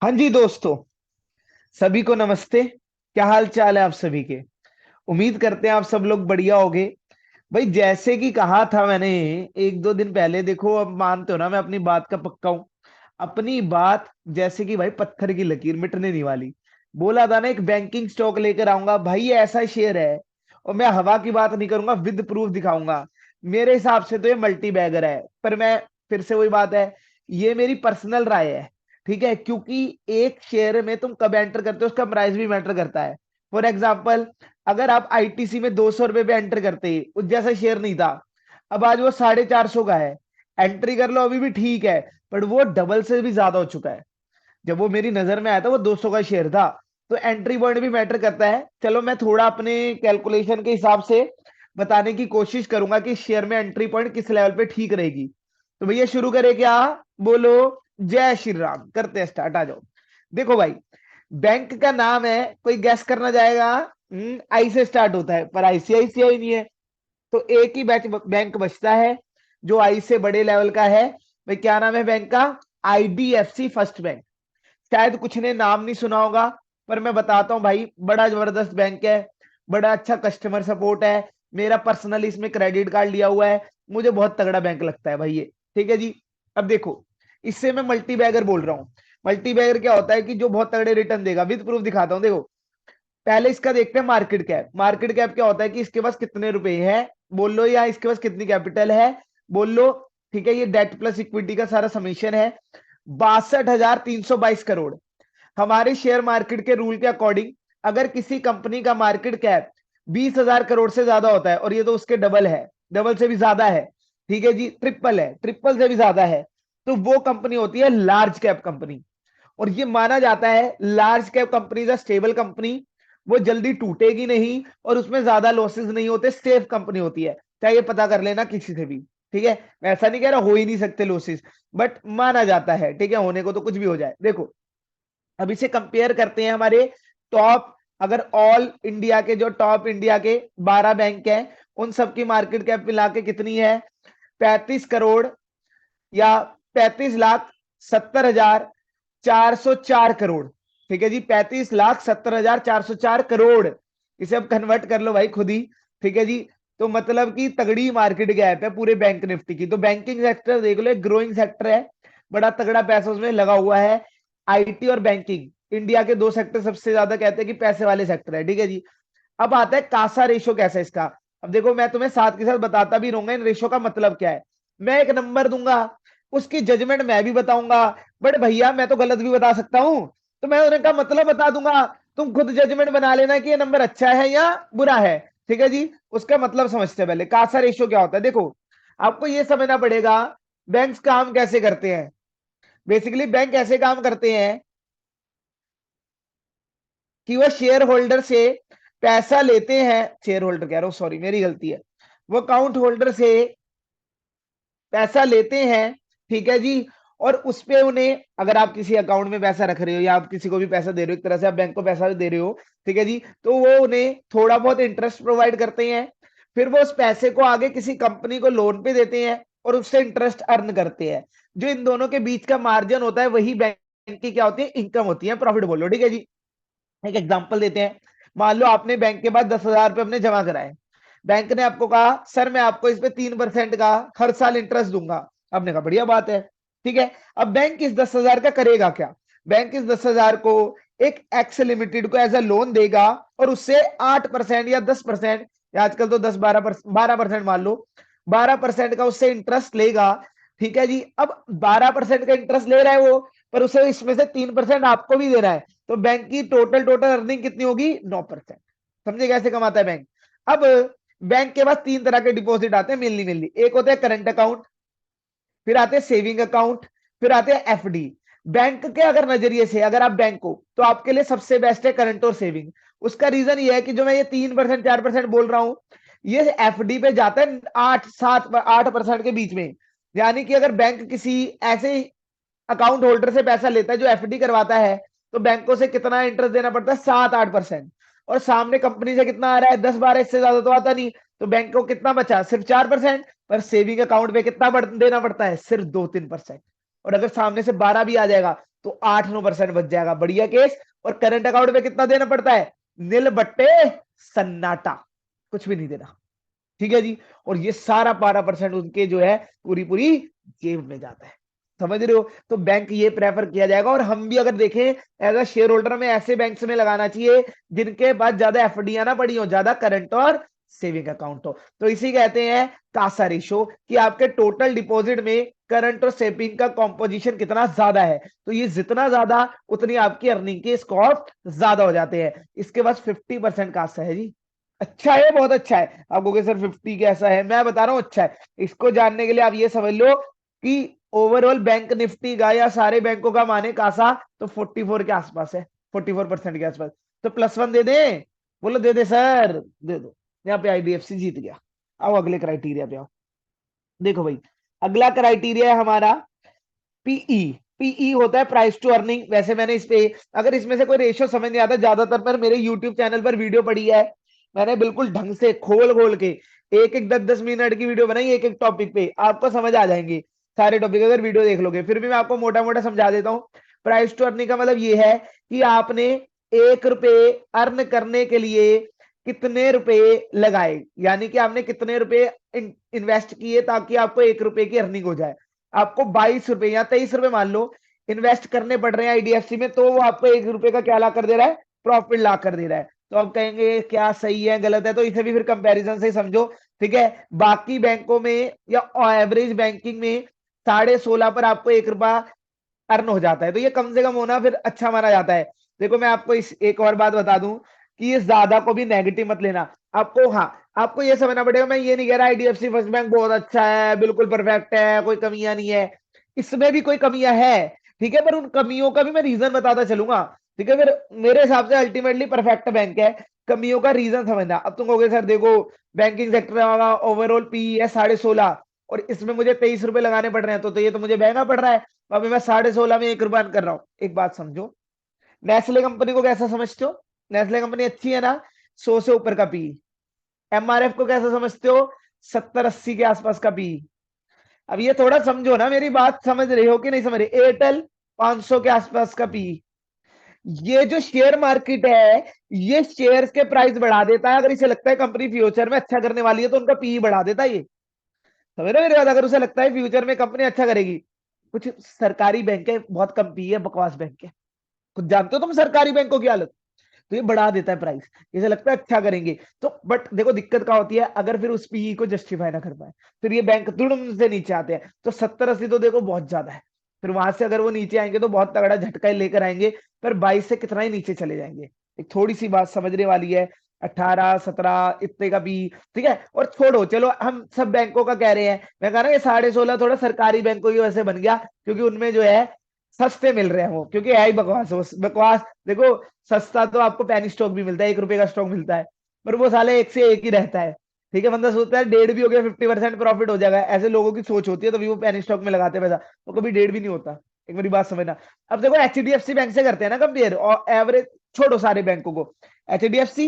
हाँ जी दोस्तों, सभी को नमस्ते। क्या हाल चाल है आप सभी के? उम्मीद करते हैं आप सब लोग बढ़िया होगे। भाई जैसे कि कहा था मैंने एक दो दिन पहले, देखो अब मानते हो ना, मैं अपनी बात का पक्का हूं। अपनी बात जैसे कि भाई पत्थर की लकीर, मिटने नहीं वाली। बोला था ना, एक बैंकिंग स्टॉक लेकर आऊंगा भाई, ऐसा शेयर है। और मैं हवा की बात नहीं करूंगा, विद प्रूफ दिखाऊंगा। मेरे हिसाब से तो ये मल्टी बैगर है, पर मैं फिर से वही बात है, ये मेरी पर्सनल राय है। ठीक है, क्योंकि एक शेयर में तुम कब एंटर करते हो उसका प्राइस भी मैटर करता है। फॉर एग्जाम्पल, अगर आप आईटीसी में 200 रुपए पे एंटर करते, उस जैसा शेयर नहीं था, अब आज वो 450 का है। एंट्री कर लो अभी भी ठीक है, बट वो डबल से भी ज्यादा हो चुका है। जब वो मेरी नजर में आया था वो 200 का शेयर था। तो एंट्री पॉइंट भी मैटर करता है। चलो मैं थोड़ा अपने कैलकुलेशन के हिसाब से बताने की कोशिश करूंगा कि शेयर में एंट्री पॉइंट किस लेवल पे ठीक रहेगी। तो भैया शुरू करें क्या? बोलो जय श्री राम, करते हैं स्टार्ट, आ जाओ। देखो भाई, बैंक का नाम है, कोई गैस करना जाएगा? आई से स्टार्ट होता है, पर आईसीआईसीआई नहीं है। तो एक ही बैंक बचता है जो आई से बड़े लेवल का है। भाई क्या नाम है बैंक का? IDFC first bank. शायद कुछ ने नाम नहीं सुना होगा, पर मैं बताता हूँ भाई, बड़ा जबरदस्त बैंक है। बड़ा अच्छा कस्टमर सपोर्ट है। मेरा पर्सनली इसमें क्रेडिट कार्ड लिया हुआ है। मुझे बहुत तगड़ा बैंक लगता है भाई ये। ठीक है जी। अब देखो, इससे मैं मल्टी बैगर बोल रहा हूँ। मल्टी बैगर क्या होता है कि जो बहुत तगड़े रिटर्न देगा। विद प्रूफ दिखाता हूँ, देखो। पहले इसका देखते हैं मार्केट कैप। मार्केट कैप क्या होता है कि इसके पास कितने रुपए हैं, बोल लो, या इसके पास कितनी कैपिटल है, बोल लो। ठीक है, ये डेट प्लस इक्विटी का सारा समीशन है। 62,322 करोड़। हमारे शेयर मार्केट के रूल के अकॉर्डिंग, अगर किसी कंपनी का मार्केट कैप 20,000 करोड़ से ज्यादा होता है, और ये तो उसके डबल है, डबल से भी ज्यादा है, ठीक है जी, ट्रिपल है, ट्रिपल से भी ज्यादा है, तो वो कंपनी होती है लार्ज कैप कंपनी। और ये माना जाता है large cap company stable company. वो जल्दी टूटेगी नहीं और उसमें ज्यादा लॉसेस नहीं होते, सेफ कंपनी होती है। चाहे ये पता कर लेना किसी से भी। ठीक है, मैं ऐसा नहीं कह रहा हो ही नहीं सकते लॉसेस, बट माना जाता है। ठीक है, होने को तो कुछ भी हो जाए। देखो, अब इसे कंपेयर करते हैं हमारे टॉप। अगर ऑल इंडिया के, जो टॉप इंडिया के 12 बैंक हैं, उन सबकी मार्केट कैप मिला के कितनी है? 35 करोड़, या 35,70,404 करोड़। ठीक है जी, 35,70,404 करोड़। इसे अब कन्वर्ट कर लो भाई खुद ही। ठीक है जी। तो मतलब कि तगड़ी मार्केट गैप है पूरे बैंक निफ्टी की। तो बैंकिंग सेक्टर देख लो, एक ग्रोइंग सेक्टर है। बड़ा तगड़ा पैसा उसमें लगा हुआ है। आईटी और बैंकिंग इंडिया के दो सेक्टर सबसे ज्यादा कहते हैं कि पैसे वाले सेक्टर है। ठीक है जी। अब आता है कासा रेशो कैसा है इसका। अब देखो, मैं तुम्हें साथ के साथ बताता भी रहूंगा इन रेशो का मतलब क्या है। मैं एक नंबर दूंगा, उसकी जजमेंट मैं भी बताऊंगा। बट भैया मैं तो गलत भी बता सकता हूं, तो मैं उनका मतलब बता दूंगा। तुम खुद जजमेंट बना लेना कि ये नंबर अच्छा है या बुरा है। ठीक है जी। उसका मतलब समझते हैं पहले, कासा रेशो क्या होता है। देखो, आपको ये समझना पड़ेगा बैंक्स काम कैसे करते हैं। बेसिकली बैंक ऐसे काम करते हैं कि वो शेयर होल्डर से पैसा लेते हैं। शेयर होल्डर कह रहा हूं, सॉरी मेरी गलती है। वो अकाउंट होल्डर से पैसा लेते हैं। ठीक है जी। और उस पे उन्हें, अगर आप किसी अकाउंट में पैसा रख रहे हो या आप किसी को भी पैसा दे रहे हो, एक तरह से आप बैंक को पैसा भी दे रहे हो। ठीक है जी। तो वो उन्हें थोड़ा बहुत इंटरेस्ट प्रोवाइड करते हैं। फिर वो उस पैसे को आगे किसी कंपनी को लोन पे देते हैं और उससे इंटरेस्ट अर्न करते हैं। जो इन दोनों के बीच का मार्जिन होता है, वही बैंक की क्या होती है? इनकम होती है, प्रॉफिट बोलो। ठीक है जी। एक एग्जांपल देते हैं। मान लो आपने बैंक के पास 10,000 रुपए अपने जमा कराए। बैंक ने आपको कहा सर मैं आपको इस पे 3% का हर साल इंटरेस्ट दूंगा। आपने कहा बढ़िया बात है। ठीक है। अब बैंक इस 10,000 का करेगा क्या? बैंक इस 10,000 को एक एक्स लिमिटेड को एज अ लोन देगा, और उससे 8% या 10%, या आजकल तो 10-12% मान लो, 12% का उससे इंटरेस्ट लेगा। ठीक है जी। अब 12% का इंटरेस्ट ले रहा है वो, पर उसे इसमें से 3% आपको भी देना है। तो बैंक की टोटल टोटल अर्निंग कितनी होगी? 9%। समझे कैसे कमाता है बैंक? अब बैंक के पास तीन तरह के डिपॉजिट आते हैं मेनली मेनली। एक होते हैं करंट अकाउंट, फिर आते हैं सेविंग अकाउंट, फिर आते हैं एफडी। बैंक के अगर नजरिए से अगर आप बैंक को, तो आपके लिए सबसे बेस्ट है करंट और सेविंग। उसका रीजन ये है कि जो मैं ये 3% 4% बोल रहा हूं, ये एफडी पे जाता है 8-7-8% के बीच में। यानी कि अगर बैंक किसी ऐसे अकाउंट होल्डर से पैसा लेता है जो एफडी करवाता है, तो बैंकों से कितना इंटरेस्ट देना पड़ता है? 7-8%। और सामने कंपनी से कितना आ रहा है? 10-12, इससे ज्यादा तो आता नहीं। तो बैंक को कितना बचा? सिर्फ 4%। पर सेविंग अकाउंट पे कितना देना पड़ता है? सिर्फ 2-3%। और अगर सामने से 12 भी आ जाएगा, तो 8-9% बच जाएगा, बढ़िया केस। और करंट अकाउंट में कितना देना पड़ता है? नील बट्टे सन्नाटा, कुछ भी नहीं देना। ठीक है जी। और ये सारा 12% उनके जो है पूरी पूरी जेब में जाता है। समझ रहे हो? तो बैंक ये प्रेफर किया जाएगा। और हम भी अगर देखें एज अ शेयर होल्डर में ऐसे बैंक्स में लगाना चाहिए जिनके पास ज्यादा एफडियां ना पड़ी हो, ज्यादा करंट और सेविंग अकाउंट हो। तो इसी कहते हैं कासा रेशो, कि आपके टोटल डिपॉजिट में करंट और सेविंग का कॉम्पोजिशन कितना ज्यादा है। तो ये जितना ज्यादा उतनी आपकी अर्निंग के स्कोप ज्यादा हो जाते हैं। इसके बाद 50% कासा है जी। अच्छा है, बहुत अच्छा है। आप कहोगे सर 50 कैसा है? मैं बता रहा हूं अच्छा है। इसको जानने के लिए आप ये समझ लो कि ओवरऑल बैंक निफ्टी का या सारे बैंकों का माने कासा तो 44 के आसपास है, 44% के आसपास। तो +1 दे दें? बोलो दे दे सर, दे दो। यहाँ पे आईडीएफसी जीत गया। आओ अगले क्राइटेरिया पे आओ। देखो भाई, अगला क्राइटेरिया है हमारा पीई। पीई होता है प्राइस टू अर्निंग। वैसे मैंने इस पे, अगर इसमें से कोई रेशियो समझ नहीं आता, ज्यादातर पर मेरे यूट्यूब चैनल पर वीडियो पड़ी है, मैंने बिल्कुल ढंग से खोल खोल के एक एक 10-10 मिनट की वीडियो बनाई, एक एक टॉपिक पे, आपको समझ आ जाएंगे सारे टॉपिक अगर वीडियो देख लोगे। फिर भी मैं आपको मोटा मोटा समझा देता हूँ। प्राइस टू अर्निंग का मतलब ये है कि आपने 1 रुपए अर्न करने के लिए कितने रुपए लगाए, यानी कि आपने कितने रुपए इन्वेस्ट किए ताकि आपको 1 रुपए की अर्निंग हो जाए। आपको 22 रुपए या 23 रुपए मान लो इन्वेस्ट करने पड़ रहे हैं आईडीएफसी में, तो वो आपको 1 रुपए का क्या ला कर दे रहा है? प्रॉफिट ला कर दे रहा है। तो आप कहेंगे क्या सही है गलत है? तो इसे भी फिर कंपैरिजन से समझो। ठीक है, बाकी बैंकों में या एवरेज बैंकिंग में 16.5 पर आपको 1 रुपया अर्न हो जाता है, तो ये कम से कम होना फिर अच्छा माना जाता है। देखो मैं आपको इस एक और बात बता दूं कि ये ज्यादा को भी नेगेटिव मत लेना। आपको, हाँ, आपको ये समझना पड़ेगा, मैं ये नहीं कह रहा आईडीएफसी फर्स्ट बैंक बहुत अच्छा है, बिल्कुल परफेक्ट है, कोई कमियां नहीं है। इसमें भी कोई कमियां है, ठीक है, पर उन कमियों का भी मैं रीजन बताता चलूंगा। ठीक है, फिर मेरे हिसाब से अल्टीमेटली परफेक्ट बैंक है। कमियों का रीजन समझना। अब तुम कहोगे सर देखो बैंकिंग सेक्टर का ओवरऑल पी है 16.5 और इसमें मुझे 23 रुपए लगाने पड़ रहे हैं, तो ये तो मुझे महंगा पड़ रहा है। तो अभी मैं 16.5 में 1 रुपया कर रहा हूं। एक बात समझो, नेस्ले कंपनी को कैसा समझते हो? नेस्ले कंपनी अच्छी है ना, 100 से ऊपर का पी। एमआरएफ को कैसा समझते हो? 70-80 के आसपास का पी। अब ये थोड़ा समझो ना, मेरी बात समझ रहे हो कि नहीं समझ रहे? एयरटेल 500 के आसपास का पी। ये जो शेयर मार्केट है, ये शेयर्स के प्राइस बढ़ा देता है। अगर इसे लगता है कंपनी फ्यूचर में अच्छा करने वाली है तो उनका पी बढ़ा देता है ये। समझ रहे हो मेरी बात? अगर उसे लगता है फ्यूचर में कंपनी अच्छा करेगी। कुछ सरकारी बैंक है बहुत कम पी है, बकवास बैंक है, खुद जानते हो तुम सरकारी बैंकों की हालत। तो ये बढ़ा देता है प्राइस, इसे लगता है अच्छा करेंगे तो। बट देखो दिक्कत क्या होती है, अगर फिर उस पीई को जस्टिफाई ना कर पाए, फिर ये बैंक तुरंत से नीचे आते हैं। तो 70-80 तो देखो बहुत ज्यादा है। फिर वहां से अगर वो नीचे आएंगे तो बहुत तगड़ा झटका ही लेकर आएंगे। पर 22 से कितना ही नीचे चले जाएंगे। एक थोड़ी सी बात समझने वाली है। 18-17 इतने का भी ठीक है। और छोड़ो, चलो हम सब बैंकों का कह रहे हैं, मैं कह रहा हूँ ये 16.5 थोड़ा सरकारी बैंकों की वजह से बन गया, क्योंकि उनमें जो है सस्ते मिल रहे हैं वो, क्योंकि है ही बकवास बकवास। देखो सस्ता तो आपको पेनी स्टॉक भी मिलता है, 1 रुपए का स्टॉक मिलता है, पर वो साले एक से एक ही रहता है। ठीक है, बंदा सोचता है डेढ़ भी हो गया 50% प्रॉफिट हो जाएगा, ऐसे लोगों की सोच होती है, तभी वो पेनी स्टॉक में लगाते हैं पैसा। तो कभी डेढ़ भी नहीं होता। एक मेरी बात समझना। अब देखो एचडीएफसी बैंक से करते हैं ना कंपेयर, और एवरेज छोड़ो सारे बैंकों को। एचडीएफसी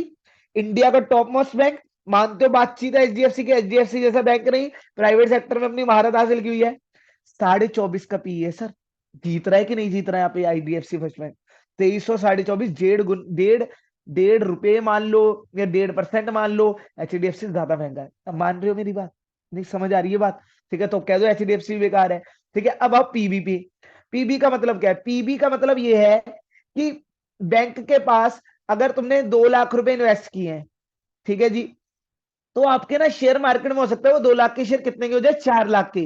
इंडिया का टॉप मोस्ट बैंक, मानते हो बातचीत है एचडीएफसी की? एचडीएफसी जैसा बैंक नहीं, प्राइवेट सेक्टर में अपनी महारत हासिल की हुई है। 24.5 का पी है सर। जीत रहा है कि नहीं जीत रहा है यहाँ पे आईडीएफसी फर्स्ट बैंक? 2324, 1.5 रुपए मान लो या 1.5% मान लो, एचडीएफसी ज्यादा महंगा है। अब मान रहे हो मेरी बात? नहीं समझ आ रही है बात? ठीक है, तो कह दो एचडीएफसी बेकार है। ठीक है, अब आप पीबी पे। पीबी का मतलब क्या है? पीबी का मतलब ये है कि बैंक के पास अगर तुमने 2 लाख रुपए इन्वेस्ट किए हैं, ठीक है जी, तो आपके ना शेयर मार्केट में हो सकता है वो 2 लाख के शेयर कितने के हो जाए? 4 लाख के।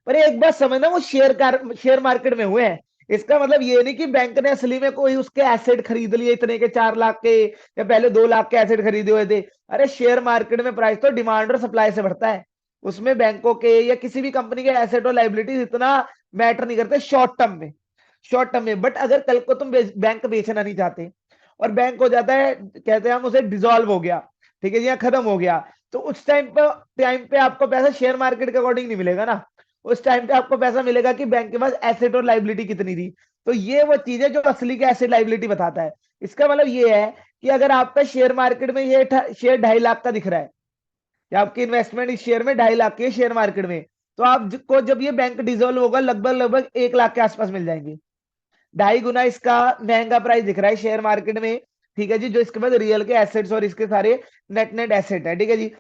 पर एक बात समझना, वो शेयर मार्केट में हुए हैं। इसका मतलब ये नहीं कि बैंक ने असली में कोई उसके एसेट खरीद लिए इतने के 4 लाख के, या पहले 2 लाख के एसेट खरीदे हुए थे। अरे शेयर मार्केट में प्राइस तो डिमांड और सप्लाई से बढ़ता है। उसमें बैंकों के या किसी भी कंपनी के एसेट और लाइबिलिटीज इतना मैटर नहीं करते शॉर्ट टर्म में। शॉर्ट टर्म में, बट अगर कल को तुम बैंक बेचना नहीं चाहते और बैंक हो जाता है, कहते हैं हम उसे डिसॉल्व हो गया, ठीक है जी, या खत्म हो गया, तो उस टाइम पे आपको पैसा शेयर मार्केट के अकॉर्डिंग नहीं मिलेगा ना। उस टाइम पे आपको पैसा मिलेगा कि बैंक के पास एसेट और लाइबिलिटी कितनी थी। तो ये वो चीज है जो असली के एसेट लाइबिलिटी बताता है। इसका मतलब ये है कि अगर आपका शेयर मार्केट में ये शेयर 2.5 लाख का दिख रहा है, या आपकी इन्वेस्टमेंट इस शेयर में 2.5 लाख की है शेयर मार्केट में, तो आपको जब ये बैंक डिसॉल्व होगा लगभग लगभग 1 लाख के आसपास मिल जाएंगे। 2.5 गुना इसका महंगा प्राइस दिख रहा है शेयर मार्केट में, ठीक है जी, जो इसके बाद रियल के एसेट्स और इसके सारे नेट नेट एसेट है, ठीक है जी।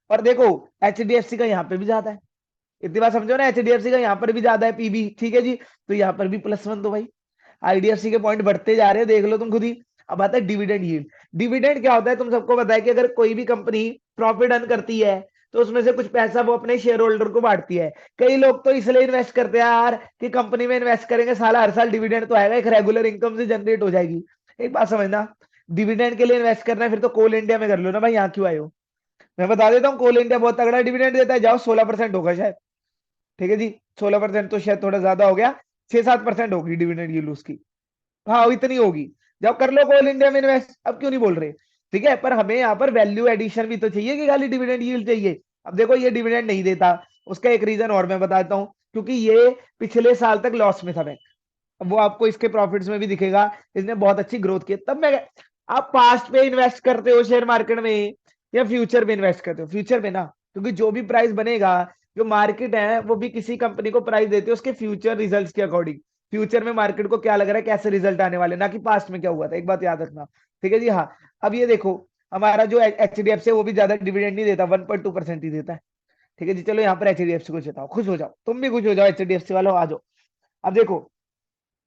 और देखो एचडीएफसी का यहाँ पे भी ज्यादा है, इतनी बात समझो ना, एचडीएफसी का यहाँ पर भी ज्यादा है पीबी, ठीक है जी, तो यहाँ पर भी +1 तो भाई आईडीएफसी के पॉइंट बढ़ते जा रहे हैं, देख लो तुम खुद ही। अब आता है डिविडेंड यील्ड। डिविडेंड क्या होता है, तुम सबको पता है कि अगर कोई भी कंपनी प्रॉफिट अर्न करती है तो उसमें से कुछ पैसा वो अपने शेयर होल्डर को बांटती है। कई लोग तो इसलिए इन्वेस्ट करते हैं यार कि कंपनी में इन्वेस्ट करेंगे, साला हर साल डिविडेंड तो आएगा, एक रेगुलर इनकम से जनरेट हो जाएगी। एक बात समझना, डिविडेंड के लिए इन्वेस्ट करना है फिर तो कोल इंडिया में कर लो ना भाई, यहाँ क्यों आए हो। मैं बता देता हूँ, कोल इंडिया बहुत तगड़ा डिविडेंड देता है, जाओ 16% होगा शायद, ठीक है जी। 16% तो शायद थोड़ा ज्यादा हो गया, 6-7% होगी डिविडेंड यील्ड उसकी, हाँ इतनी होगी। जब कर लो कोल इंडिया में इन्वेस्ट, अब क्यों नहीं बोल रहे, ठीक है। पर हमें यहाँ पर वैल्यू एडिशन भी तो चाहिए कि खाली डिविडेंड यील्ड चाहिए। अब देखो ये डिविडेंड नहीं देता, उसका एक रीजन और मैं बताता हूँ, क्योंकि ये पिछले साल तक लॉस में था बैंक। अब वो आपको इसके प्रॉफिट्स में भी दिखेगा, इसने बहुत अच्छी ग्रोथ की है। तब मैं, आप पास्ट पे इन्वेस्ट करते हो शेयर मार्केट में या फ्यूचर में इन्वेस्ट करते हो, फ्यूचर में ना, क्योंकि जो भी प्राइस बनेगा, जो मार्केट है वो भी किसी कंपनी को प्राइस देती है उसके फ्यूचर रिजल्ट्स के अकॉर्डिंग। फ्यूचर में मार्केट को क्या लग रहा है, कैसे रिजल्ट आने वाले, ना कि पास्ट में क्या हुआ था, एक बात याद रखना, ठीक है जी। हाँ, अब ये देखो, हमारा जो एचडीएफसी है वो भी ज्यादा डिविडेंड नहीं देता, 1.2% ही देता है, ठीक है जी। चलो यहाँ पर एचडीएफसी को जिताओ, खुश हो जाओ, तुम भी खुश हो जाओ, एचडीएफसी वालों आ जाओ। अब देखो,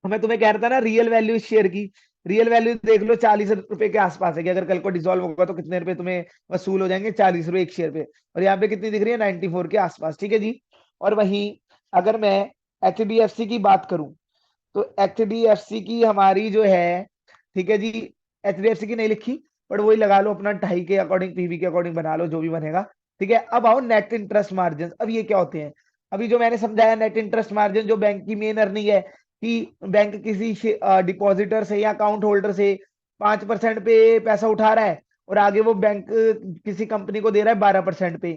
मैं तुम्हें कह रहा था ना रियल वैल्यू इस शेयर की, रियल वैल्यू देख लो 40 रुपए के आसपास है कि अगर कल को डिसॉल्व होगा तो कितने रुपए तुम्हें वसूल हो जाएंगे, 40 रुपए एक शेयर पे। और यहाँ पे कितनी दिख रही है, 94 के आसपास, ठीक है जी। और वहीं अगर मैं एचडीएफसी की बात करूं, तो एचडीएफसी की हमारी जो है, ठीक है जी, एचडीएफसी की नहीं लिखी, बट वही लगा लो अपना 2.5 के अकॉर्डिंग, पीवी के अकॉर्डिंग बना लो जो भी बनेगा, ठीक है। अब आओ नेट इंटरेस्ट मार्जिन, अब ये क्या होते हैं। अभी जो मैंने समझाया नेट इंटरेस्ट मार्जिन, जो बैंक की मेन अर्निंग है, कि बैंक किसी डिपॉजिटर से या अकाउंट होल्डर से 5% पे पैसा उठा रहा है और आगे वो बैंक किसी कंपनी को दे रहा है 12% पे,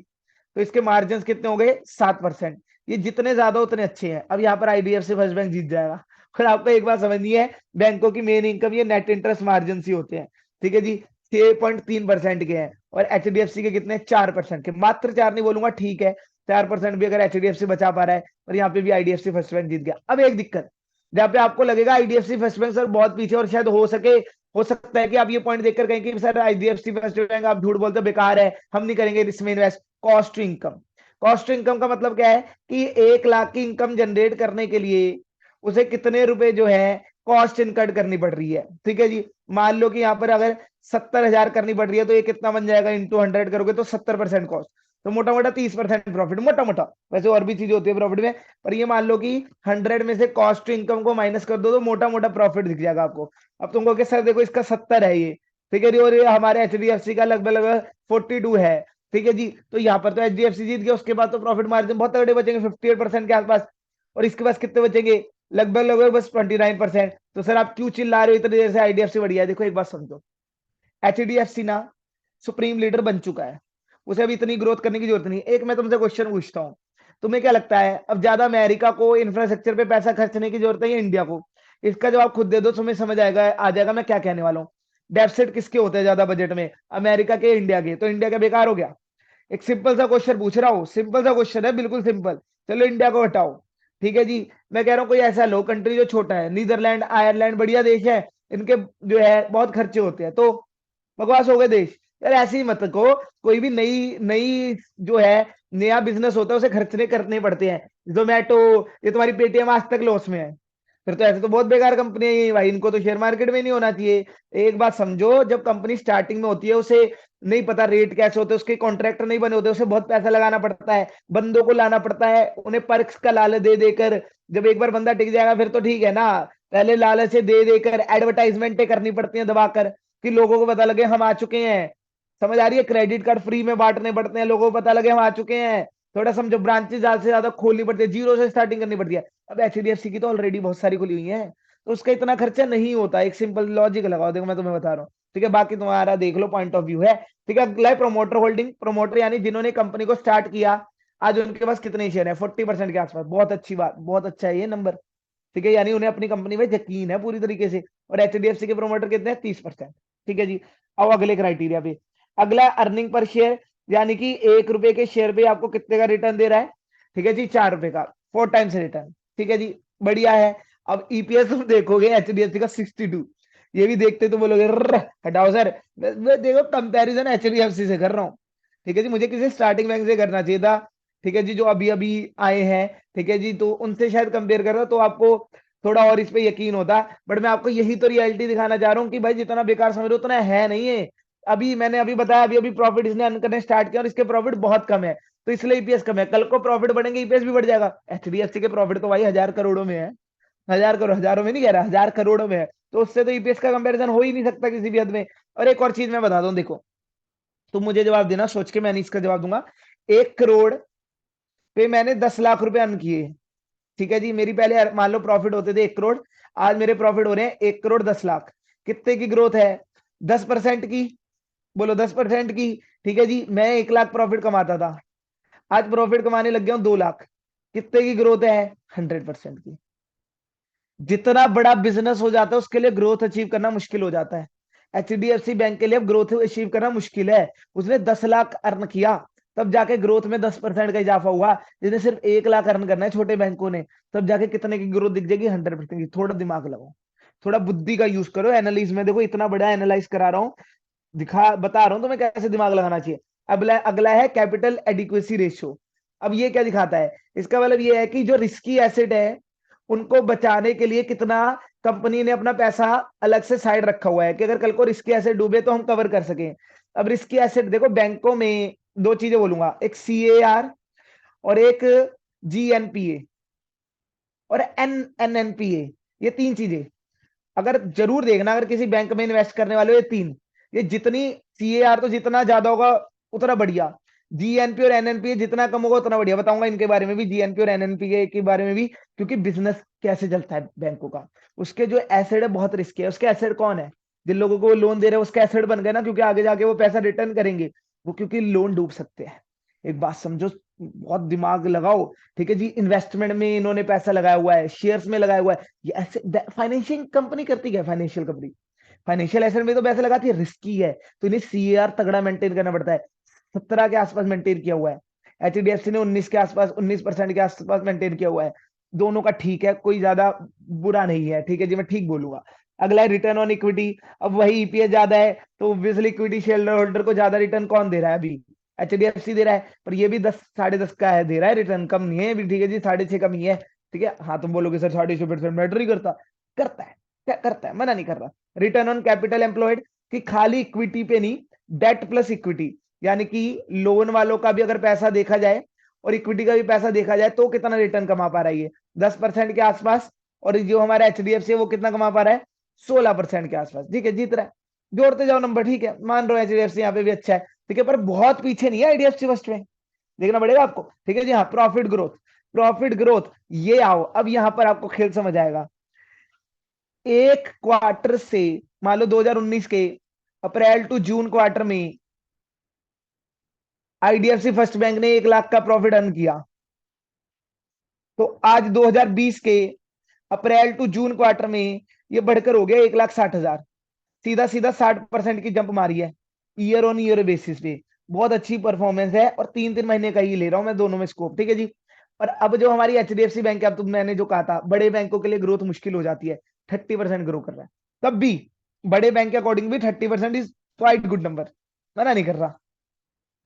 तो इसके मार्जिन कितने हो गए, 7%। ये जितने ज्यादा उतने अच्छे हैं। अब यहाँ पर आईडीएफसी फर्स्ट बैंक जीत जाएगा। और आपको एक बात समझनी है, बैंकों की मेन इनकम ये नेट इंटरेस्ट मार्जिन ही होते हैं, ठीक है जी। 6.3% के हैं और एचडीएफसी के कितने, 4% के, मात्र 4 नहीं बोलूंगा, ठीक है, 4% भी अगर एचडीएफसी बचा पा रहा है, और यहाँ पे भी आईडीएफसी फर्स्ट बैंक जीत गया। अब एक दिक्कत, जहाँ पे आपको लगेगा आईडीएफसी फर्स्ट बैंक सर बहुत पीछे, और शायद हो सकता है कि आप ये पॉइंट देखकर कहें कि सर आईडीएफसी फर्स्ट बैंक आप झूठ बोलते बेकार है, हम नहीं करेंगे इसमें invest. Cost to income, cost to income का मतलब क्या है कि 1 लाख की इनकम जनरेट करने के लिए उसे कितने रुपए जो है कॉस्ट इनकट करनी पड़ रही है, ठीक है जी। मान लो कि यहाँ पर अगर 70,000 करनी पड़ रही है, तो ये कितना बन जाएगा, इंटू 100 करोगे तो 70% कॉस्ट, तो मोटा मोटा 30% प्रॉफिट, मोटा मोटा, वैसे और भी चीजें होती है प्रॉफिट में, पर ये मान लो कि 100 में से कॉस्ट टू इनकम को माइनस कर दो तो मोटा मोटा प्रॉफिट दिख जाएगा आपको। अब तुम कहोगे सर देखो इसका 70 है ये, ठीक है जी, और ये हमारे एचडीएफसी का लगभग लगभग 42 है, ठीक है जी। तो यहाँ पर तो एचडीएफसी जीत गया, उसके बाद तो प्रॉफिट मार्जिन बहुत तगड़े बचेंगे 58% के आसपास, और इसके पास कितने बचेंगे, लगभग लगभग बस 29%। तो सर आप क्यों चिल्ला रहे हो इतनी देर से, आईडीएफसी बढ़िया है। देखो एक बात समझो, एचडीएफसी ना सुप्रीम लीडर बन चुका है, उसे अभी इतनी ग्रोथ करने की जरूरत नहीं। एक मैं तुमसे क्वेश्चन पूछता हूँ, तुम्हें क्या लगता है अब ज्यादा अमेरिका को इंफ्रास्ट्रक्चर पे पैसा खर्चने की जरूरत है या इंडिया को। इसका जवाब खुद दे दो, तुम्हें समझ आएगा, आ जाएगा मैं क्या कहने वाला हूँ। डेफिसिट किसके होते हैं ज्यादा बजट में, अमेरिका के, इंडिया के, तो इंडिया का बेकार हो गया। एक सिंपल सा क्वेश्चन पूछ रहा हूँ, सिंपल सा क्वेश्चन है, बिल्कुल सिंपल। चलो इंडिया को हटाओ, ठीक है जी। मैं कह रहा हूँ कोई ऐसा लो कंट्री जो छोटा है, नीदरलैंड, आयरलैंड बढ़िया देश है, इनके जो है बहुत खर्चे होते हैं, तो बकवास हो गए देश। यार ऐसे ही मत को, कोई भी नई नई जो है नया बिजनेस होता है उसे खर्चने करने पड़ते हैं। जोमेटो, ये तुम्हारी पेटीएम आज तक लॉस में है, फिर तो ऐसे तो बहुत बेकार कंपनी है ये भाई, इनको तो शेयर मार्केट में नहीं होना चाहिए। एक बात समझो, जब कंपनी स्टार्टिंग में होती है उसे नहीं पता रेट कैसे होते हैं, उसके कॉन्ट्रैक्टर नहीं बने होते, उसे बहुत पैसा लगाना पड़ता है, बंदों को लाना पड़ता है, उन्हें पर्क्स का लालच दे देकर, जब एक बार बंदा टिक जाएगा फिर तो ठीक है ना। पहले लालच से दे देकर एडवर्टाइजमेंटें करनी पड़ती हैं दबाकर, कि लोगों को पता लगे हम आ चुके हैं। समझ आ रही है, क्रेडिट कार्ड फ्री में बांटने पड़ते हैं, लोगों को पता लगे हम आ चुके हैं। थोड़ा समझो, ब्रांचेस ज्यादा से ज्यादा खोलनी पड़ती है, जीरो से स्टार्टिंग करनी पड़ती है। अब एचडीएफसी की तो ऑलरेडी बहुत सारी खुली हुई है, तो उसका इतना खर्चा नहीं होता। एक सिंपल लॉजिक लगाओ, देखो मैं तुम्हें बता रहा हूँ, ठीक है। बाकी तुम्हारा देख लो पॉइंट ऑफ व्यू है, ठीक है। अगला है प्रमोटर होल्डिंग, प्रमोटर यानी जिन्होंने कंपनी को स्टार्ट किया, आज उनके पास कितने शेयर है, 40% के आसपास, बहुत अच्छी बात, बहुत अच्छा है ये नंबर, ठीक है। यानी उन्हें अपनी कंपनी में यकीन है पूरी तरीके से। और एचडीएफसी के प्रोमोटर कितने हैं, 30%, ठीक है जी। अब अगले क्राइटेरिया पे, अगला अर्निंग पर शेयर, यानी कि 1 रुपए के शेयर पे आपको कितने का रिटर्न दे रहा है, ठीक है जी, 4 रुपए का, 4 टाइम्स रिटर्न, ठीक है जी, बढ़िया है। अब ईपीएस तुम देखोगे एचडीएफसी का 62, ये भी देखते तो बोलोगे "अर्र, हटाओ सर। मैं देखो कंपैरिजन एचडीएफसी से कर रहा हूँ। ठीक है जी, मुझे किसी स्टार्टिंग बैंक से करना चाहिए था। ठीक है जी, जो अभी अभी आए हैं। ठीक है जी, तो उनसे शायद कंपेयर कर रहा हूं, तो आपको थोड़ा और इस पे यकीन होता। बट मैं आपको यही तो रियलिटी दिखाना चाह रहा हूँ कि भाई जितना बेकार समझ रहे हो उतना है नहीं है। अभी मैंने अभी बताया, अभी अभी प्रॉफिट इसने अर्न करने स्टार्ट किया और इसके प्रॉफिट बहुत कम है, तो इसलिए ईपीएस कम है। कल को प्रॉफिट बढ़ेंगे, ईपीएस भी बढ़ जाएगा। एचडीएफसी के प्रॉफिट तो भाई 1000 करोड़ों में है। 1000 करोड़, हजारों में नहीं कह रहा, 1000 करोड़ों में है। तो उससे तो ईपीएस का कंपैरिजन हो ही नहीं सकता किसी भी हद में। और एक और चीज मैं बता दूं, देखो, तुम मुझे जवाब देना सोच के, मैं नहीं इसका जवाब दूंगा। 1 करोड़ पे मैंने 10 लाख रुपए अर्न किए। ठीक है जी, मेरी पहले मान लो प्रॉफिट होते थे 1 करोड़, आज मेरे प्रॉफिट हो रहे हैं 1 करोड़ 10 लाख। कितने की ग्रोथ है? 10% की। बोलो 10% की। ठीक है जी, मैं 1 लाख प्रॉफिट कमाता था, आज प्रॉफिट कमाने लग गया हूं 2 लाख। कितने की ग्रोथ है? 100% की। जितना बड़ा बिजनेस हो जाता है उसके लिए ग्रोथ अचीव करना मुश्किल हो जाता है। एचडीएफसी बैंक के लिए अब ग्रोथ अचीव करना मुश्किल है। उसने 10 लाख अर्न किया, तब जाके ग्रोथ में 10% का इजाफा हुआ। जिसने सिर्फ 1 लाख अर्न करना है छोटे बैंकों ने, तब जाके कितने की ग्रोथ दिख जाएगी? 100% की। थोड़ा दिमाग लगाओ, थोड़ा बुद्धि का यूज करो एनालिस में। देखो इतना बड़ा एनालाइज करा रहा हूं, दिखा बता रहा हूं तुम्हें कैसे दिमाग लगाना चाहिए। अगला अगला है कैपिटल एडिक्वेसी रेशियो। अब ये क्या दिखाता है? इसका मतलब ये है कि जो रिस्की एसेट है उनको बचाने के लिए कितना कंपनी ने अपना पैसा अलग से साइड रखा हुआ है, कि अगर कल को रिस्की एसेट डूबे तो हम कवर कर सकें। अब रिस्की एसेट देखो, बैंकों में दो चीजें बोलूंगा, एक सीएआर और एक जीएनपीए और एनएनपीए। ये तीन चीजें अगर जरूर देखना, अगर किसी बैंक में इन्वेस्ट करने वाले हो, ये तीन, ये जितनी सीएआर तो जितना ज्यादा होगा उतना बढ़िया, जीएनपी और एनएनपी जितना कम होगा उतना बढ़िया। बताऊंगा इनके बारे में भी, जीएनपी और एनएनपी के बारे में भी, क्योंकि बिजनेस कैसे चलता है बैंकों का। उसके जो एसेट है बहुत रिस्की है। उसके एसेट कौन है? जिन लोगों को वो लोन दे रहे हैं उसके एसेट बन गए ना, क्योंकि आगे जाके वो पैसा रिटर्न करेंगे। वो क्योंकि लोन डूब सकते हैं। एक बात समझो, बहुत दिमाग लगाओ। ठीक है जी, इन्वेस्टमेंट में इन्होंने पैसा लगाया हुआ है, शेयर्स में लगाया हुआ है। ये ऐसे फाइनेंशियल कंपनी करती क्या? फाइनेंशियल कंपनी फाइनेंशियल एसेट में तो पैसे लगाती है, रिस्की है, तो इन्हें सीआर तगड़ा मेंटेन करना पड़ता है। 17 के आसपास मेंटेन किया हुआ है। एचडीएफसी ने 19 के आसपास, 19% के आसपास मेंटेन किया हुआ है। दोनों का ठीक है, कोई ज्यादा बुरा नहीं है। ठीक है जी, मैं ठीक बोलूंगा। अगला है रिटर्न ऑन इक्विटी। अब वही ईपीएस ज्यादा है, तो ऑब्वियसली इक्विटी शेयर होल्डर को ज्यादा रिटर्न कौन दे रहा है? अभी एचडीएफसी दे रहा है, पर ये भी 10 10.5 का है, दे रहा है रिटर्न, कम नहीं है अभी। ठीक है जी, 6.5 कम ही है। ठीक है, हाँ तुम बोलोगे सर 6.5% मैटर ही करता। करता है, क्या करता है, मना नहीं कर रहा। रिटर्न ऑन कैपिटल एम्प्लॉयड, कि खाली इक्विटी पे नहीं, डेट प्लस इक्विटी, यानी कि लोन वालों का भी अगर पैसा देखा जाए और इक्विटी का भी पैसा देखा जाए तो कितना रिटर्न कमा पा रहा है ये? 10% के आसपास। और जो हमारा एचडीएफसी है वो कितना कमा पा रहा है? 16% के आसपास। ठीक है, जीत रहा है। जोड़ते जाओ नंबर। ठीक है, मान रहा हूँ एचडीएफसी यहाँ पे भी अच्छा है। ठीक है, पर बहुत पीछे नहीं है आईडीएफसी फर्स्ट में, देखना पड़ेगा आपको। ठीक है जी, हाँ, प्रॉफिट ग्रोथ, प्रॉफिट ग्रोथ, ये आओ अब यहाँ पर आपको खेल समझ आएगा। एक क्वार्टर से, मान लो 2019 के अप्रैल टू जून क्वार्टर में आईडीएफसी फर्स्ट बैंक ने 1 लाख का प्रॉफिट अर्न किया, तो आज 2020 के अप्रैल टू जून क्वार्टर में ये बढ़कर हो गया 1,60,000। सीधा सीधा 60% की जंप मारी है ईयर ऑन ईयर बेसिस पे। बहुत अच्छी परफॉर्मेंस है, और 3 3 महीने का ही ले रहा हूं मैं दोनों में स्कोप। ठीक है जी। और अब जो हमारी एचडीएफसी बैंक है, अब तुम, मैंने जो कहा था बड़े बैंकों के लिए ग्रोथ मुश्किल हो जाती है, 30% ग्रो कर रहा है। तब भी बड़े बैंक के अकॉर्डिंग भी 30% इज क्वाइट गुड नंबर, मना नहीं कर रहा।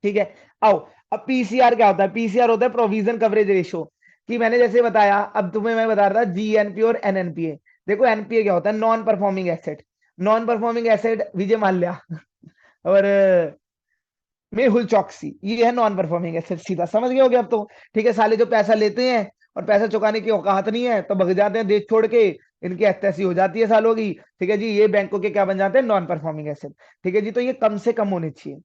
ठीक है, आओ। अब पीसीआर क्या होता है? पीसीआर होता है प्रोविजन कवरेज रेशियो, कि मैंने जैसे बताया, अब तुम्हें मैं बता रहा था जीएनपी और एनएनपीए। देखो एनपीए क्या होता है? Non performing asset. Non performing asset Vijay Mallya और मेहुल चौकसी, ये है नॉन परफॉर्मिंग एसेट। सीधा समझ गए होगे अब तो। ठीक है, साले जो पैसा लेते हैं और पैसा चुकाने की औकात नहीं है तो भग जाते हैं देश छोड़ के, इनकी ऐसी हो जाती है सालों की। ठीक है जी, ये बैंकों के क्या बन जाते हैं? Non performing asset. ठीक है जी, तो ये कम से कम होने चाहिए।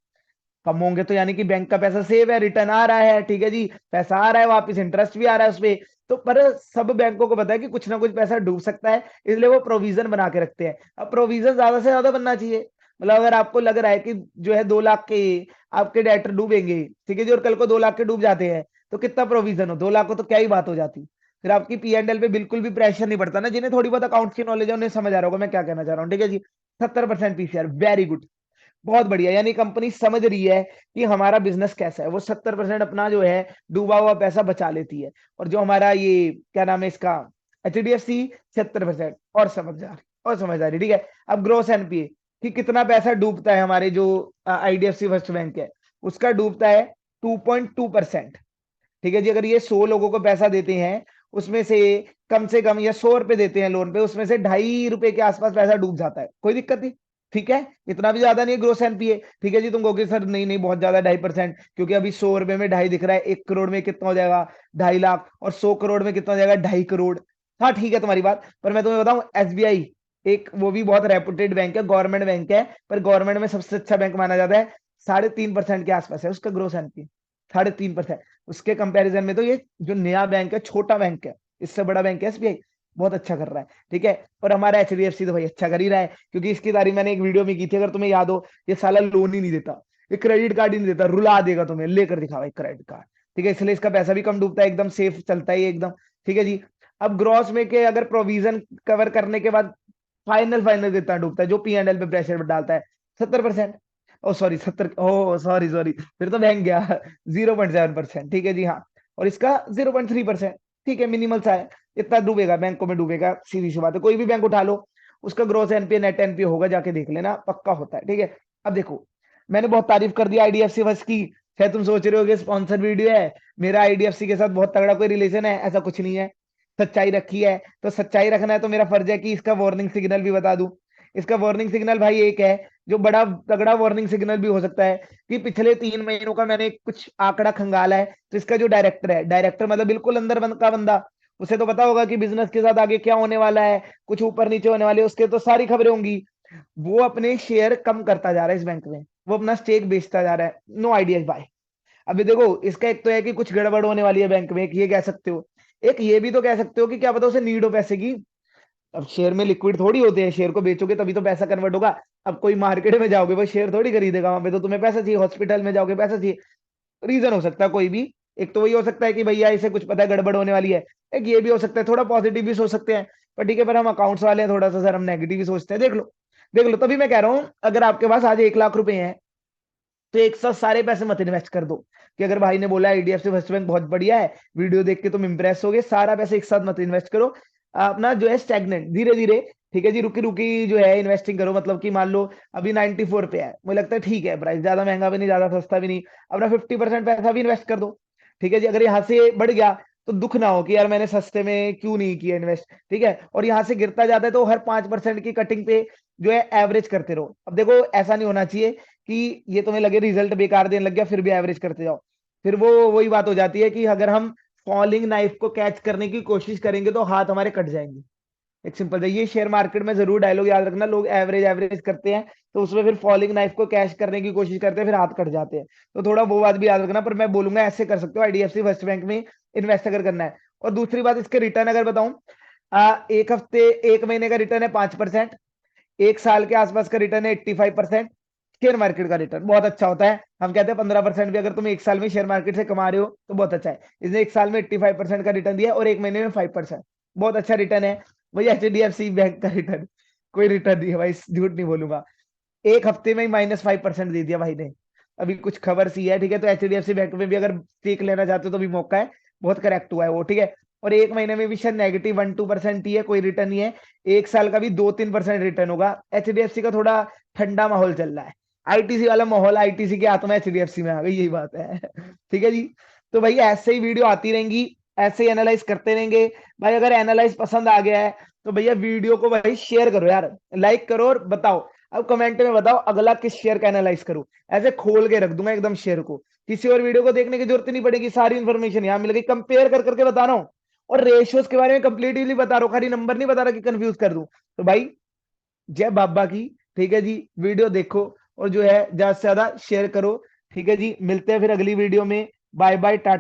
कम होंगे तो यानी कि बैंक का पैसा सेव है, रिटर्न आ रहा है। ठीक है जी, पैसा आ रहा है वापस, इंटरेस्ट भी आ रहा है उसपे। तो पर सब बैंकों को पता है कि कुछ ना कुछ पैसा डूब सकता है, इसलिए वो प्रोविजन बना के रखते हैं। अब प्रोविजन ज्यादा से ज्यादा बनना चाहिए। मतलब अगर आपको लग रहा है कि जो है 2 लाख के आपके डेटर डूबेंगे, ठीक है जी, और कल को 2 लाख के डूब जाते हैं, तो कितना प्रोविजन हो? 2 लाख को तो क्या ही बात हो जाती। फिर आपकी पीएनएल पे बिल्कुल भी प्रेशर नहीं पड़ता ना। जिन्हें थोड़ी बहुत अकाउंट की नॉलेज है उन्हें समझ आ रहा होगा मैं क्या कहना चाह रहा हूँ। ठीक है जी, 70% पीसीआर, वेरी गुड, बहुत बढ़िया। यानी कंपनी समझ रही है कि हमारा बिजनेस कैसा है, वो 70% अपना जो है डूबा हुआ पैसा बचा लेती है। और जो हमारा ये क्या नाम है इसका, HDFC 76%। और समझदार, और समझदारी, ठीक है। अब ग्रोस एनपीए कि कितना पैसा डूबता है हमारे जो IDFC फर्स्ट बैंक है, उसका डूबता है 2.2%। ठीक है जी। अगर ये 100 लोगों को पैसा देते हैं, उसमें से कम या 100 रुपए देते हैं लोन पे, उसमें से 2.5 रुपए के आसपास पैसा डूब जाता है, कोई दिक्कत नहीं। ठीक है, इतना भी ज्यादा नहीं ग्रोस एनपीए। ठीक है जी। तुम कहोगे सर नहीं नहीं बहुत ज्यादा 2.5%, क्योंकि अभी 100 रुपए में 2.5 दिख रहा है, 1 करोड़ में कितना हो जाएगा, 2.5 लाख, और 100 करोड़ में कितना हो जाएगा, 2.5 करोड़। हाँ ठीक है तुम्हारी बात, पर मैं तुम्हें बताऊं SBI एक वो भी बहुत रेपुटेड बैंक है, गवर्नमेंट बैंक है, पर गवर्नमेंट में सबसे अच्छा बैंक माना जाता है। 3.5% के आसपास है उसका ग्रोस एनपीए, 3.5%। उसके कंपैरिजन में तो ये जो नया बैंक है, छोटा बैंक है, इससे बड़ा बैंक है SBI, बहुत अच्छा कर रहा है। ठीक है, और हमारा HDFC तो भाई अच्छा कर ही रहा है, क्योंकि इसकी तारीफ मैंने एक वीडियो में की थी, अगर तुम्हें याद हो। ये साला लोन ही नहीं देता, ये क्रेडिट कार्ड ही नहीं देता, रुला देगा तुम्हें, लेकर दिखावा एक क्रेडिट कार्ड। ठीक है, इसलिए इसका पैसा भी कम डूबता है, एकदम सेफ चलता है ये एकदम। ठीक है जी। अब ग्रॉस में के अगर प्रोविजन कवर करने के बाद फाइनल फाइनल कितना डूबता है, जो P&L पे प्रेशर डालता है, 70%। ओ सॉरी 70, ओ सॉरी सॉरी, फिर तो महंग गया 0.7%। ठीक है जी। हाँ, और इसका 0.3%। ठीक है, मिनिमल सा है, इतना डूबेगा, बैंकों में डूबेगा, सीधी सी बात है। कोई भी बैंक उठा लो, उसका ग्रोस एनपीए नेट एनपीए होगा, जाके देख लेना, पक्का होता है। ठीक है। अब देखो, मैंने बहुत तारीफ कर दी IDFC फर्स्ट की, शायद तुम सोच रहे हो कि स्पॉन्सर वीडियो है, मेरा IDFC के साथ बहुत तगड़ा कोई रिलेशन है, ऐसा कुछ नहीं है। सच्चाई रखी है तो सच्चाई रखना है, तो मेरा फर्ज है कि इसका वार्निंग सिग्नल भी बता दूं। इसका वार्निंग सिग्नल भाई एक है, जो बड़ा तगड़ा वार्निंग सिग्नल भी हो सकता है, कि पिछले 3 महीनों का मैंने कुछ आंकड़ा खंगाला है। तो इसका जो डायरेक्टर है, डायरेक्टर मतलब बिल्कुल अंदर का बंदा, उसे तो पता होगा कि बिजनेस के साथ आगे क्या होने वाला है, कुछ ऊपर नीचे होने वाले, उसके तो सारी खबरें होंगी। वो अपने शेयर कम करता जा रहा है इस बैंक में, वो अपना स्टेक बेचता जा रहा है। No idea bye. अभी देखो, इसका एक तो है कि कुछ गड़बड़ होने वाली है बैंक में, एक ये कह सकते हो। एक ये भी तो कह सकते हो कि क्या पता उसे नीड हो पैसे की। अब शेयर में लिक्विड थोड़ी होते हैं, शेयर को बेचोगे तभी तो पैसा कन्वर्ट होगा। अब कोई मार्केट में जाओगे, वो शेयर थोड़ी खरीदेगा, वहां पे तो तुम्हें पैसा चाहिए, हॉस्पिटल में जाओगे पैसा चाहिए। रीजन हो सकता है कोई भी। एक तो वही हो सकता है कि भैया इसे कुछ पता है गड़बड़ होने वाली है। एक ये भी हो सकता है, थोड़ा पॉजिटिव भी सोच सकते हैं। पर ठीक है, पर हम अकाउंट्स वाले हैं, थोड़ा सा सर हम नेगेटिव भी सोचते हैं। देख लो, देख लो, तभी मैं कह रहा हूं, अगर आपके पास आज 1 लाख रुपए हैं, तो एक साथ सारे पैसे मत इन्वेस्ट कर दो। कि अगर भाई ने बोला IDFC फर्स्ट बैंक बहुत बढ़िया है, वीडियो देख के तुम इंप्रेस हो गए, सारा पैसे एक साथ मत इन्वेस्ट करो। अपना जो है स्टैग्नेंट, धीरे धीरे, ठीक है जी, रुकी रुकी जो है इन्वेस्टिंग करो। मतलब कि मान लो अभी 94 पे है, मुझे लगता है ठीक है प्राइस, ज्यादा महंगा भी नहीं, ज्यादा सस्ता भी नहीं। अपना 50% पैसा भी इन्वेस्ट कर दो। ठीक है जी। अगर यहाँ से बढ़ गया, तो दुख ना हो कि यार मैंने सस्ते में क्यों नहीं किया इन्वेस्ट। ठीक है, और यहाँ से गिरता जाता है, तो हर 5% की कटिंग पे जो है एवरेज करते रहो। अब देखो, ऐसा नहीं होना चाहिए कि ये तुम्हें लगे रिजल्ट बेकार देने लग गया, फिर भी एवरेज करते जाओ। फिर वो वही बात हो जाती है कि अगर हम फॉलिंग नाइफ को कैच करने की कोशिश करेंगे, तो हाथ हमारे कट जाएंगे। एक सिंपल है ये, शेयर मार्केट में जरूर डायलॉग याद रखना, लोग एवरेज एवरेज करते हैं, तो उसमें फिर फॉलिंग नाइफ को कैच करने की कोशिश करते हैं, फिर हाथ कट जाते हैं। तो थोड़ा वो बात भी याद रखना। पर मैं बोलूंगा ऐसे कर सकते हो IDFC फर्स्ट बैंक में इन्वेस्ट अगर करना है। और दूसरी बात, इसके रिटर्न अगर बताऊं, एक हफ्ते, एक महीने का रिटर्न है 5%, एक साल के आसपास का रिटर्न है 85%। शेयर मार्केट का रिटर्न बहुत अच्छा होता है, हम कहते हैं 15% भी अगर तुम एक साल में शेयर मार्केट से कमा रहे हो तो बहुत अच्छा है। इसने एक साल में 85% का रिटर्न दिया, और एक महीने में 5%, बहुत अच्छा रिटर्न है। वही HDFC बैंक का रिटर्न, कोई रिटर्न नहीं है भाई, झूठ नहीं बोलूंगा। एक हफ्ते में ही -5% दे दिया भाई ने। अभी कुछ खबर सी है, ठीक है, तो HDFC बैंक में भी अगर स्टेक लेना चाहते हो तो भी मौका है, बहुत करेक्ट हुआ है वो। ठीक है, और एक महीने में भी शायद -1-2% ही है, कोई रिटर्न नहीं है। एक साल का भी 2-3% रिटर्न होगा। HDFC का थोड़ा ठंडा माहौल चल रहा है, ITC वाला माहौल, ITC की आत्मा HDFC में आ गई, यही बात है ठीक है जी। तो भाई ऐसे ही वीडियो आती रहेंगी, ऐसे ही एनालाइज करते रहेंगे। भाई अगर एनालाइज पसंद आ गया है, तो भैया वीडियो को भाई शेयर करो यार, लाइक करो, और बताओ, अब कमेंट में बताओ अगला किस शेयर का एनालाइज करूं। ऐसे खोल के रख दूंगा एकदम शेयर को, किसी और वीडियो को देखने की जरूरत नहीं पड़ेगी, सारी इंफॉर्मेशन यहाँ मिल गई, कंपेयर कर करके बता रहा हूँ। और रेशियोज के बारे में कंप्लीटली बता रहा हूँ, खाली नंबर नहीं बता रहा कि कंफ्यूज कर दूं। तो भाई जय बाबा की। ठीक है जी, वीडियो देखो, और जो है ज्यादा से ज्यादा शेयर करो। ठीक है जी, मिलते हैं फिर अगली वीडियो में। Bye bye, Tata.